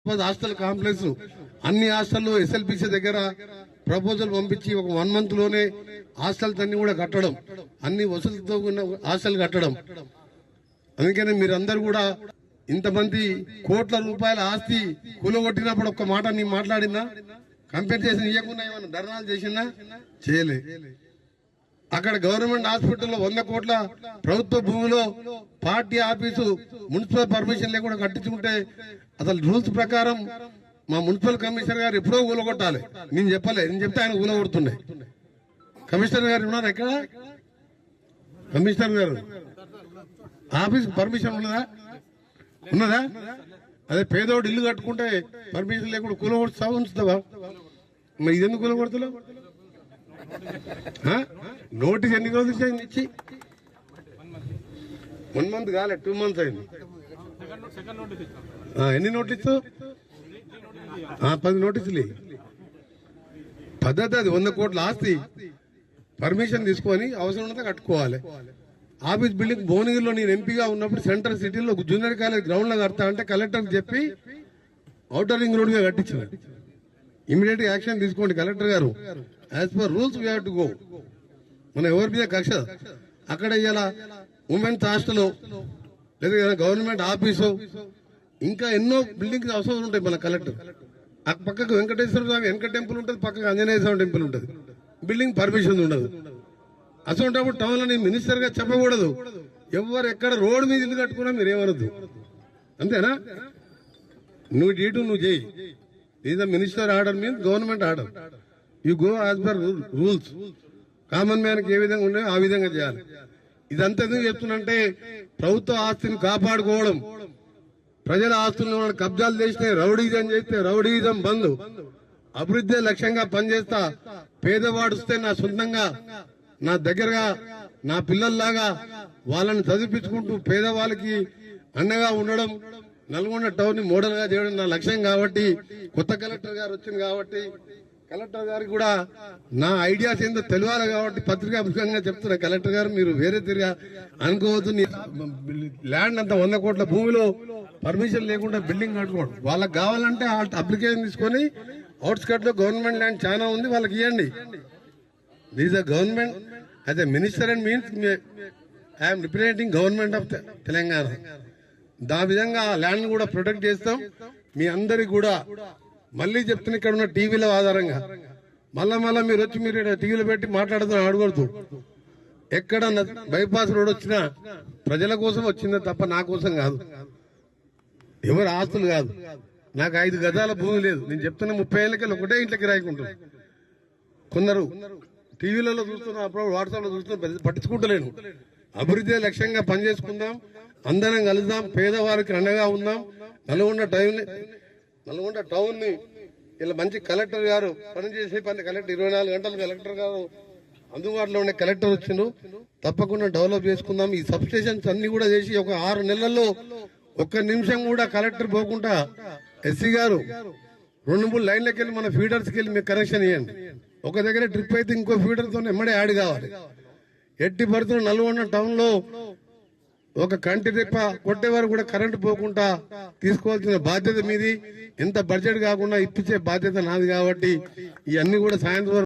Hostel complex అన్ని హాస్టల్లో SLBC దగ్గర ప్రపోజల్ పంపించి ఒక 1 month లోనే హాస్టల్స్ అన్ని కూడా కట్టడం, అన్ని వసతులతో ఉన్న హాస్టల్ కట్టడం. అందుకని మీరందరూ కూడా ఇంతమంది కోట్ల రూపాయల ఆస్తి కూలగొట్టినప్పుడు ఒక్క మాట నీ మాట్లాడిందా? కంపెన్సేషన్ ఇవ్వకుండా ఏమన్నా ధర్నాలు చేసిందా? చేయలే. అక్కడ గవర్నమెంట్ హాస్పిటల్లో 100 కోట్ల ప్రభుత్వ భూమిలో పార్టీ ఆఫీసు మున్సిపల్ పర్మిషన్ లేకుండా కట్టించుకుంటే అసలు రూల్స్ ప్రకారం మా మున్సిపల్ కమిషనర్ గారు ఎప్పుడో కూలగొట్టాలి. నేను చెప్పలే, నేను చెప్తే ఆయన కూలగొడుతుండే. కమిషనర్ గారు ఉన్నారు ఎక్కడ? కమిషనర్ గారు ఆఫీస్ పర్మిషన్ ఉన్నదా? అదే పేదోడు ఇల్లు కట్టుకుంటే పర్మిషన్ లేకుండా కూలగొడుతావా ఉంచుతావా? మరి ఇదెందుకు కూలగొడుతున్నావు? నోటీస్ ఎన్ని రోజులు ఇచ్చి 1 month కాలే, 2 months అయింది. ఎన్ని నోటీసు? 10 నోటీసులు. పద్ధతి అది. 100 కోట్ల ఆస్తి పర్మిషన్ తీసుకొని అవసరం ఉన్నదా కట్టుకోవాలి. ఆఫీస్ బిల్డింగ్ భువనగిరిలో నేను ఎంపీగా ఉన్నప్పుడు సెంట్రల్ సిటీలో జూనియర్ కాలేజ్ గ్రౌండ్ లో కడతా అంటే కలెక్టర్ చెప్పి ఔటర్ రింగ్ రోడ్ గా కట్టించిన. ఇమీడియట్ యాక్షన్ తీసుకోండి కలెక్టర్ గారు. As per rules we have to go. మన ఎవరి మీద కక్ష? అక్కడ ఇలా ఉమెన్స్ హాస్టల్ లేదా గవర్నమెంట్ ఆఫీసు ఇంకా ఎన్నో బిల్డింగ్స్ అవసరం ఉంటాయి. మన కలెక్టర్ ఆ పక్కకు వెంకటేశ్వర స్వామి వెంకట టెంపుల్ ఉంటుంది, పక్కకు ఆంజనేయ స్వామి టెంపుల్ ఉంటుంది. బిల్డింగ్ పర్మిషన్ ఉండదు. అసలు టౌన్ లో నేను మినిస్టర్ గా చెప్పకూడదు. ఎవరు ఎక్కడ రోడ్డు మీద ఇల్లు కట్టుకున్నా మీరు ఏమనొద్దు. అంతేనా? నువ్వు డీటు నువ్వు చేయి. Is the minister order means government order. You go as per rules. Common man కి ఏ విధంగా ఉన్నాయో ఆ విధంగా చేయాలి. ఇదంతా ఎందుకు చెప్తున్నంటే ప్రభుత్వ ఆస్తిని కాపాడుకోవడం, ప్రజల ఆస్తులను కబ్జాలు చేస్తే రౌడీజం చేస్తే రౌడీజం బంద్, అభివృద్ధి లక్ష్యంగా పనిచేస్తా. పేదవాడు వస్తే నా సొంతంగా నా దగ్గరగా నా పిల్లల్లాగా వాళ్ళని చదివించుకుంటూ పేదవాళ్ళకి అండగా ఉండడం, నల్గొండ టౌన్ ని మోడల్ గా చేయడం నా లక్ష్యం. కాబట్టి కొత్త కలెక్టర్ గారు వచ్చింది కాబట్టి కలెక్టర్ గారికి కూడా నా ఐడియాస్ ఏందో తెలియాలి. కాబట్టి పత్రికాముఖంగా చెప్తున్నా కలెక్టర్ గారు, మీరు వేరే తిరిగా అనుకోవద్దు. ల్యాండ్ అంతా 100 కోట్ల భూమిలో పర్మిషన్ లేకుండా బిల్డింగ్ కట్టుకోండి. వాళ్ళకి కావాలంటే అప్లికేషన్ తీసుకొని అవుట్స్కట్ లో గవర్నమెంట్ ల్యాండ్ చాలా ఉంది, వాళ్ళకి ఇవ్వండి. This the government as a minister and means I'm representing government of Telangana. దా విధంగా ల్యాండ్ కూడా ప్రొటెక్ట్ చేస్తాం. మీ అందరికి కూడా మళ్ళీ చెప్తున్నా, ఇక్కడ ఉన్న టీవీల ఆధారంగా మళ్ళా మీరు వచ్చి మీరు టీవీలో పెట్టి మాట్లాడుతున్నా అడగొద్దు. ఎక్కడ బైపాస్ రోడ్ వచ్చినా ప్రజల కోసం వచ్చిందో తప్ప నా కోసం కాదు, ఎవరు ఆస్తులు కాదు. నాకు 5 గజాల భూమి లేదు. నేను చెప్తున్నా 30 ఏళ్ళకి ఒకటే ఇంట్లో కిరాయికుంటాను. కొందరు టీవీలలో చూస్తున్నా, అప్పుడు వాట్సాప్ లో చూస్తున్నా, పట్టించుకుంటలేను. అభివృద్ధి లక్ష్యంగా పనిచేసుకుందాం, అందరం కలుద్దాం, పేదవారికి అండగా ఉందాం. నల్గొండ టౌన్ ని ఇలా మంచి కలెక్టర్ గారు పనిచేసే పని, కలెక్టర్ 24 గంటలు కలెక్టర్ గారు అందుబాటులో ఉండే కలెక్టర్ వచ్చిండు. తప్పకుండా డెవలప్ చేసుకుందాం. ఈ సబ్ స్టేషన్స్ అన్ని కూడా చేసి ఒక 6 నెలల్లో 1 నిమిషం కూడా కలెక్టర్ పోకుండా ఎస్సీ గారు 2-3 లైన్లకి వెళ్ళి మన ఫీడర్స్కి వెళ్ళి మీకు కనెక్షన్ ఇవ్వండి. ఒక దగ్గర ట్రిప్ అయితే ఇంకో ఫీడర్ తో ఎమ్మడే యాడ్ కావాలి. ఎట్టి పరిస్థితుల్లో నల్గొండ టౌన్ లో ఒక కంటి రెప్ప కొట్టే వారు కూడా కరెంటు పోకుండా తీసుకోవాల్సిన బాధ్యత మీది. ఎంత బడ్జెట్ కాకుండా ఇప్పించే బాధ్యత నాది. కాబట్టి ఇవన్నీ కూడా సాయంత్రం